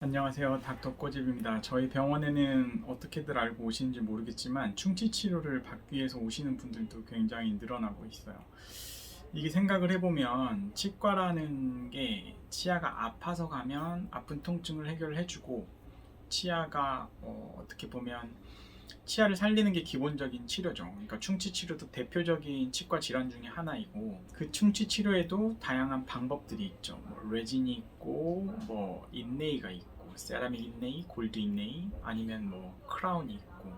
안녕하세요. 닥터 꼬집입니다. 저희 병원에는 어떻게들 알고 오시는지 모르겠지만 충치 치료를 받기 위해서 오시는 분들도 굉장히 늘어나고 있어요. 이게 생각을 해보면 치과라는 게 치아가 아파서 가면 아픈 통증을 해결해주고 치아가 어떻게 보면 치아를 살리는 게 기본적인 치료죠. 그러니까 충치 치료도 대표적인 치과 질환 중에 하나이고 그 충치 치료에도 다양한 방법들이 있죠. 뭐 레진이 있고 뭐 인레이가 있고 세라믹 인레이, 골드 인레이 아니면 뭐 크라운이 있고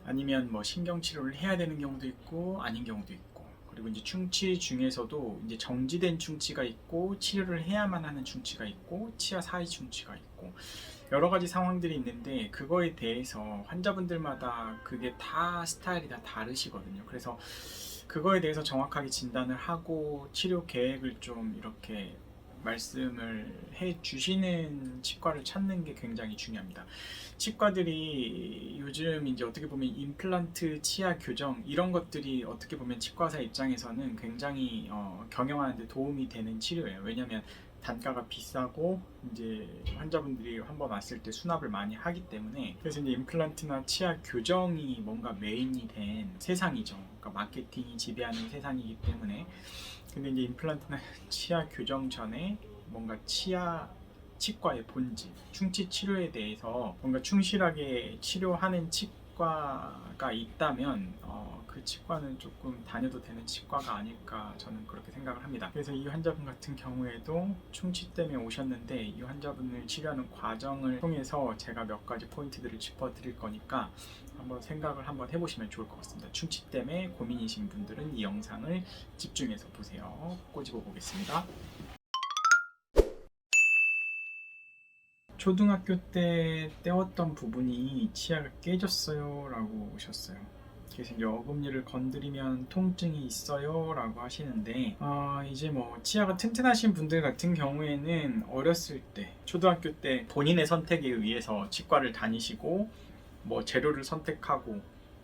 아니면 뭐 신경 치료를 해야 되는 경우도 있고 아닌 경우도 있고 그리고 이제 충치 중에서도 이제 정지된 충치가 있고 치료를 해야만 하는 충치가 있고 치아 사이 충치가 있고 여러 가지 상황들이 있는데 그거에 대해서 환자분들마다 그게 다 스타일이 다 다르시거든요. 그래서 그거에 대해서 정확하게 진단을 하고 치료 계획을 좀 이렇게 말씀을 해 주시는 치과를 찾는 게 굉장히 중요합니다. 치과들이 요즘 이제 어떻게 보면 임플란트, 치아 교정 이런 것들이 어떻게 보면 치과사 입장에서는 굉장히 경영하는 데 도움이 되는 치료예요. 왜냐하면 단가가 비싸고 이제 환자분들이 한번 왔을 때 수납을 많이 하기 때문에 그래서 이제 임플란트나 치아 교정이 뭔가 메인이 된 세상이죠. 그러니까 마케팅이 지배하는 세상이기 때문에 근데 이제 임플란트나 치아 교정 전에 뭔가 치과의 본질, 충치 치료에 대해서 뭔가 충실하게 치료하는 치과가 있다면 그 치과는 조금 다녀도 되는 치과가 아닐까 저는 그렇게 생각을 합니다. 그래서 이 환자분 같은 경우에도 충치 때문에 오셨는데 이 환자분을 치료하는 과정을 통해서 제가 몇 가지 포인트들을 짚어드릴 거니까 한번 생각을 한번 해보시면 좋을 것 같습니다. 충치 때문에 고민이신 분들은 이 영상을 집중해서 보세요. 꼬집어 보겠습니다. 초등학교 때 떼었던 부분이 치아가 깨졌어요 라고 오셨어요. 그래서 이제 어금니를 건드리면 통증이 있어요 라고 하시는데 이제 뭐 치아가 튼튼하신 분들 같은 경우에는 어렸을 때 초등학교 때 본인의 선택에 의해서 치과를 다니시고 뭐 재료를 선택하고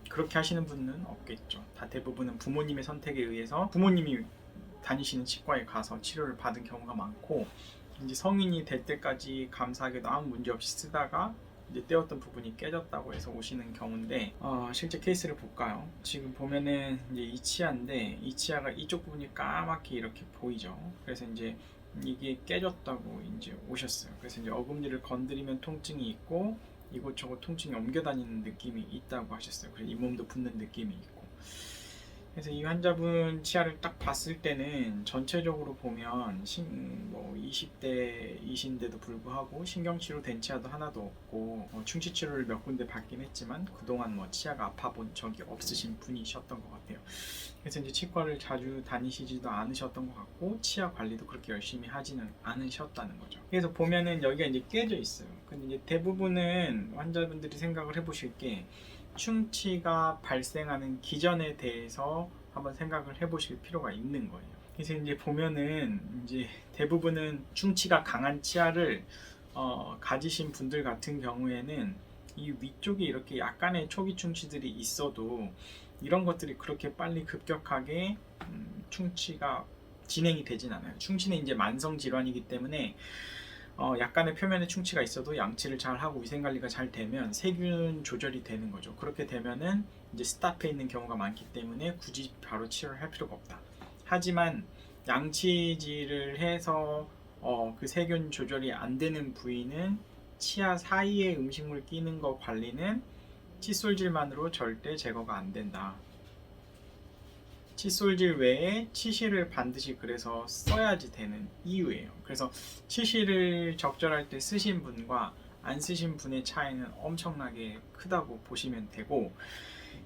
그렇게 하시는 분은 없겠죠. 다 대부분은 부모님의 선택에 의해서 부모님이 다니시는 치과에 가서 치료를 받은 경우가 많고 이제 성인이 될 때까지 감사하게도 아무 문제 없이 쓰다가 이제 떼었던 부분이 깨졌다고 해서 오시는 경우인데 실제 케이스를 볼까요? 지금 보면은 이제 이 치아인데 이 치아가 이쪽 부분이 까맣게 이렇게 보이죠. 그래서 이제 이게 깨졌다고 이제 오셨어요. 그래서 이제 어금니를 건드리면 통증이 있고 이곳저곳 통증이 옮겨 다니는 느낌이 있다고 하셨어요. 그래서 잇몸도 붓는 느낌이 있고. 그래서 이 환자분 치아를 딱 봤을 때는 전체적으로 보면 뭐 20대이신데도 불구하고 신경치료 된 치아도 하나도 없고 충치치료를 몇 군데 받긴 했지만 그동안 뭐 치아가 아파 본 적이 없으신 분이셨던 것 같아요. 그래서 이제 치과를 자주 다니시지도 않으셨던 것 같고 치아 관리도 그렇게 열심히 하지는 않으셨다는 거죠. 그래서 보면은 여기가 이제 깨져 있어요. 근데 이제 대부분은 환자분들이 생각을 해보실 게 충치가 발생하는 기전에 대해서 한번 생각을 해보실 필요가 있는 거예요. 그래서 이제 보면은 이제 대부분은 충치가 강한 치아를 가지신 분들 같은 경우에는 이 위쪽에 이렇게 약간의 초기 충치들이 있어도 이런 것들이 그렇게 빨리 급격하게 충치가 진행이 되진 않아요. 충치는 이제 만성 질환이기 때문에 약간의 표면에 충치가 있어도 양치를 잘 하고 위생관리가 잘 되면 세균 조절이 되는 거죠. 그렇게 되면은 이제 스탑해 있는 경우가 많기 때문에 굳이 바로 치료를 할 필요가 없다. 하지만 양치질을 해서 그 세균 조절이 안 되는 부위는 치아 사이에 음식물 끼는 거 관리는 칫솔질만으로 절대 제거가 안 된다. 칫솔질 외에 치실을 반드시 그래서 써야지 되는 이유예요. 그래서 치실을 적절할 때 쓰신 분과 안 쓰신 분의 차이는 엄청나게 크다고 보시면 되고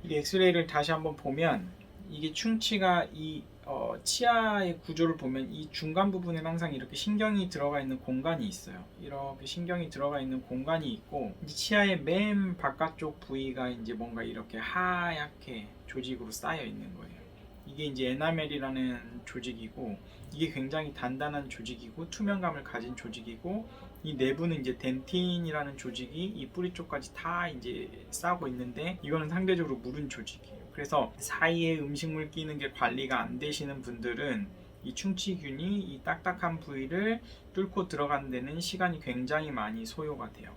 이 엑스레이를 다시 한번 보면 이게 충치가 이 치아의 구조를 보면 이 중간 부분에 항상 이렇게 신경이 들어가 있는 공간이 있어요. 이렇게 신경이 들어가 있는 공간이 있고 이 치아의 맨 바깥쪽 부위가 이제 뭔가 이렇게 하얗게 조직으로 쌓여 있는 거예요. 이게 이제 에나멜이라는 조직이고 이게 굉장히 단단한 조직이고 투명감을 가진 조직이고 이 내부는 이제 덴틴이라는 조직이 이 뿌리 쪽까지 다 이제 싸고 있는데 이거는 상대적으로 무른 조직이에요. 그래서 사이에 음식물 끼는 게 관리가 안 되시는 분들은 이 충치균이 이 딱딱한 부위를 뚫고 들어가는 데는 시간이 굉장히 많이 소요가 돼요.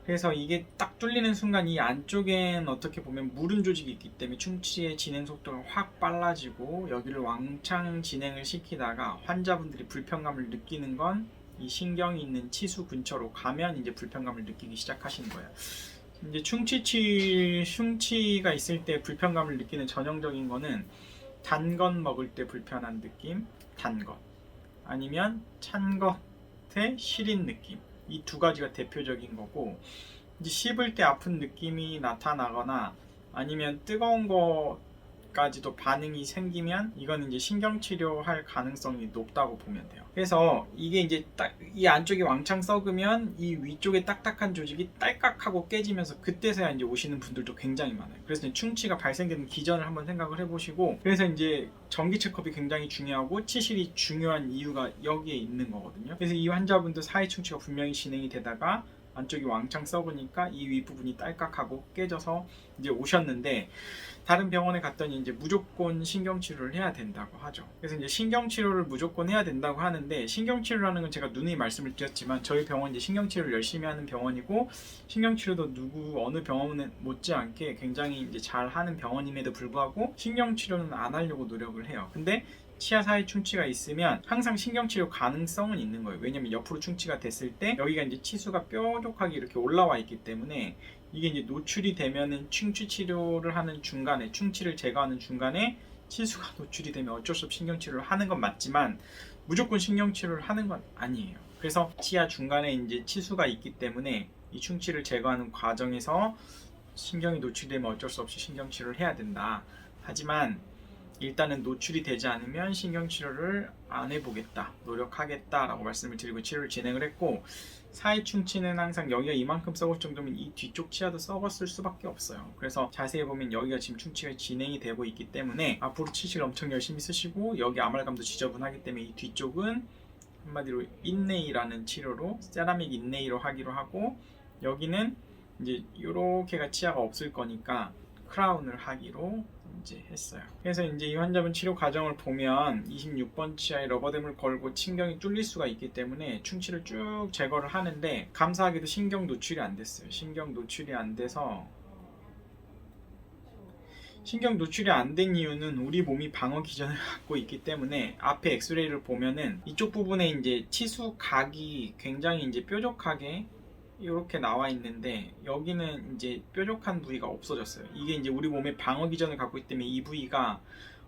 그래서 이게 딱 뚫리는 순간 이 안쪽엔 어떻게 보면 무른 조직이 있기 때문에 충치의 진행 속도가 확 빨라지고 여기를 왕창 진행을 시키다가 환자분들이 불편감을 느끼는 건 이 신경이 있는 치수 근처로 가면 이제 불편감을 느끼기 시작하시는 거예요. 이제 충치가 있을 때 불편감을 느끼는 전형적인 거는 단 것 먹을 때 불편한 느낌, 단 것. 아니면 찬 것에 시린 느낌. 이 두 가지가 대표적인 거고, 이제 씹을 때 아픈 느낌이 나타나거나 아니면 뜨거운 것까지도 반응이 생기면 이건 이제 신경치료할 가능성이 높다고 보면 돼요. 그래서 이게 이제 딱 이 안쪽이 왕창 썩으면 이 위쪽에 딱딱한 조직이 딸깍하고 깨지면서 그때서야 이제 오시는 분들도 굉장히 많아요. 그래서 이제 충치가 발생되는 기전을 한번 생각을 해보시고, 그래서 이제 정기 체크업이 굉장히 중요하고 치실이 중요한 이유가 여기에 있는 거거든요. 그래서 이 환자분도 사이 충치가 분명히 진행이 되다가 안쪽이 왕창 썩으니까 이 윗부분이 딸깍하고 깨져서 이제 오셨는데, 다른 병원에 갔더니 이제 무조건 신경치료를 해야 된다고 하죠. 그래서 이제 신경치료를 무조건 해야 된다고 하는데, 신경치료라는 건 제가 누누이 말씀을 드렸지만 저희 병원 이제 신경치료를 열심히 하는 병원이고, 신경치료도 어느 병원에 못지않게 굉장히 이제 잘 하는 병원임에도 불구하고 신경치료는 안 하려고 노력을 해요. 근데 치아 사이 충치가 있으면 항상 신경치료 가능성은 있는 거예요. 왜냐면 옆으로 충치가 됐을 때 여기가 이제 치수가 뾰족하게 이렇게 올라와 있기 때문에 이게 이제 노출이 되면은 충치 치료를 하는 중간에, 충치를 제거하는 중간에 치수가 노출이 되면 어쩔 수 없이 신경치료를 하는 건 맞지만 무조건 신경치료를 하는 건 아니에요. 그래서 치아 중간에 이제 치수가 있기 때문에 이 충치를 제거하는 과정에서 신경이 노출되면 어쩔 수 없이 신경치료를 해야 된다. 하지만 일단은 노출이 되지 않으면 신경치료를 안 해보겠다, 노력하겠다 라고 말씀을 드리고 치료를 진행을 했고, 사이 충치는 항상 여기가 이만큼 썩을 정도면 이 뒤쪽 치아도 썩었을 수밖에 없어요. 그래서 자세히 보면 여기가 지금 충치가 진행이 되고 있기 때문에 앞으로 치실 엄청 열심히 쓰시고, 여기 아말감도 지저분하기 때문에 이 뒤쪽은 한마디로 인레이라는 치료로 세라믹 인레이로 하기로 하고, 여기는 이제 이렇게가 치아가 없을 거니까 크라운을 하기로 이제 했어요. 그래서 이제 이 환자분 치료 과정을 보면 26번 치아에 러버댐을 걸고 신경이 뚫릴 수가 있기 때문에 충치를 쭉 제거를 하는데, 감사하게도 신경 노출이 안 됐어요. 신경 노출이 안 돼서, 신경 노출이 안 된 이유는 우리 몸이 방어 기전을 갖고 있기 때문에, 앞에 엑스레이를 보면은 이쪽 부분에 이제 치수 각이 굉장히 이제 뾰족하게 이렇게 나와 있는데, 여기는 이제 뾰족한 부위가 없어졌어요. 이게 이제 우리 몸의 방어 기전을 갖고 있기 때문에 이 부위가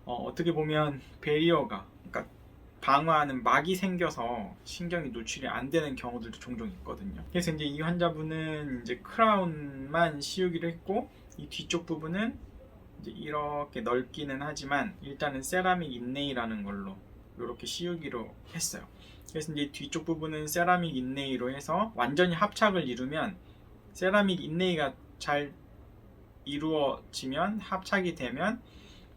어떻게 보면 베리어가, 그러니까 방어하는 막이 생겨서 신경이 노출이 안 되는 경우들도 종종 있거든요. 그래서 이제 이 환자분은 이제 크라운만 씌우기로 했고, 이 뒤쪽 부분은 이제 이렇게 넓기는 하지만 일단은 세라믹 인레이라는 걸로 이렇게 씌우기로 했어요. 그래서 이제 뒤쪽 부분은 세라믹 인레이로 해서 완전히 합착을 이루면, 세라믹 인레이가 잘 이루어지면, 합착이 되면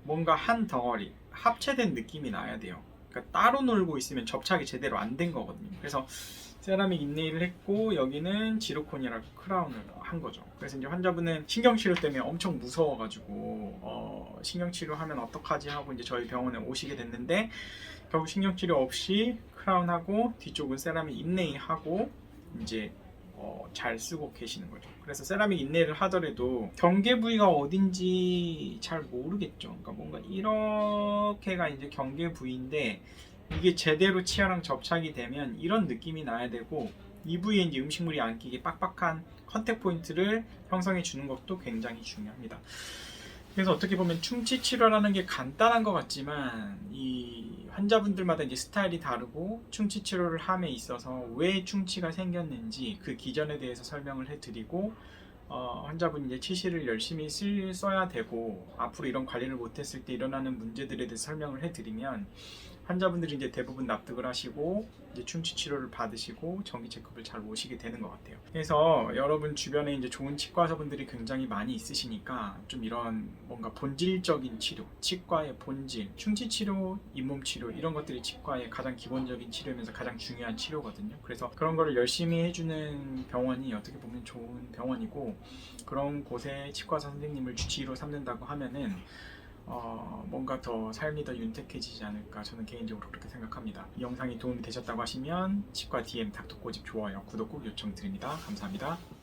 뭔가 한 덩어리 합체된 느낌이 나야 돼요. 그러니까 따로 놀고 있으면 접착이 제대로 안 된 거거든요. 그래서 세라믹 인레이를 했고, 여기는 지르콘이라고 크라운을 한 거죠. 그래서 이제 환자분은 신경치료 때문에 엄청 무서워가지고 신경치료하면 어떡하지 하고 이제 저희 병원에 오시게 됐는데, 결국 신경치료 없이 크라운하고 뒤쪽은 세라믹 인레이 하고 이제 잘 쓰고 계시는 거죠. 그래서 세라믹 인레이를 하더라도 경계 부위가 어딘지 잘 모르겠죠. 그러니까 뭔가 이렇게가 이제 경계 부위인데, 이게 제대로 치아랑 접착이 되면 이런 느낌이 나야 되고, 이 부위에 이제 음식물이 안 끼게 빡빡한 컨택 포인트를 형성해 주는 것도 굉장히 중요합니다. 그래서 어떻게 보면 충치 치료라는 게 간단한 것 같지만, 이 환자분들마다 이제 스타일이 다르고, 충치 치료를 함에 있어서 왜 충치가 생겼는지 그 기전에 대해서 설명을 해드리고, 환자분이 이제 치실을 열심히 써야 되고, 앞으로 이런 관리를 못했을 때 일어나는 문제들에 대해서 설명을 해드리면 환자분들이 이제 대부분 납득을 하시고 이제 충치 치료를 받으시고 정기 체크업을 잘 오시게 되는 것 같아요. 그래서 여러분 주변에 이제 좋은 치과의사분들이 굉장히 많이 있으시니까 좀 이런 뭔가 본질적인 치료, 치과의 본질, 충치 치료, 잇몸 치료, 이런 것들이 치과의 가장 기본적인 치료면서 가장 중요한 치료거든요. 그래서 그런 거를 열심히 해주는 병원이 어떻게 보면 좋은 병원이고, 그런 곳에 치과의사 선생님을 주치의로 삼는다고 하면은 뭔가 더 삶이 더 윤택해지지 않을까 저는 개인적으로 그렇게 생각합니다. 이 영상이 도움이 되셨다고 하시면 치과 DM 닥터꼬집 좋아요 구독 꼭 요청드립니다. 감사합니다.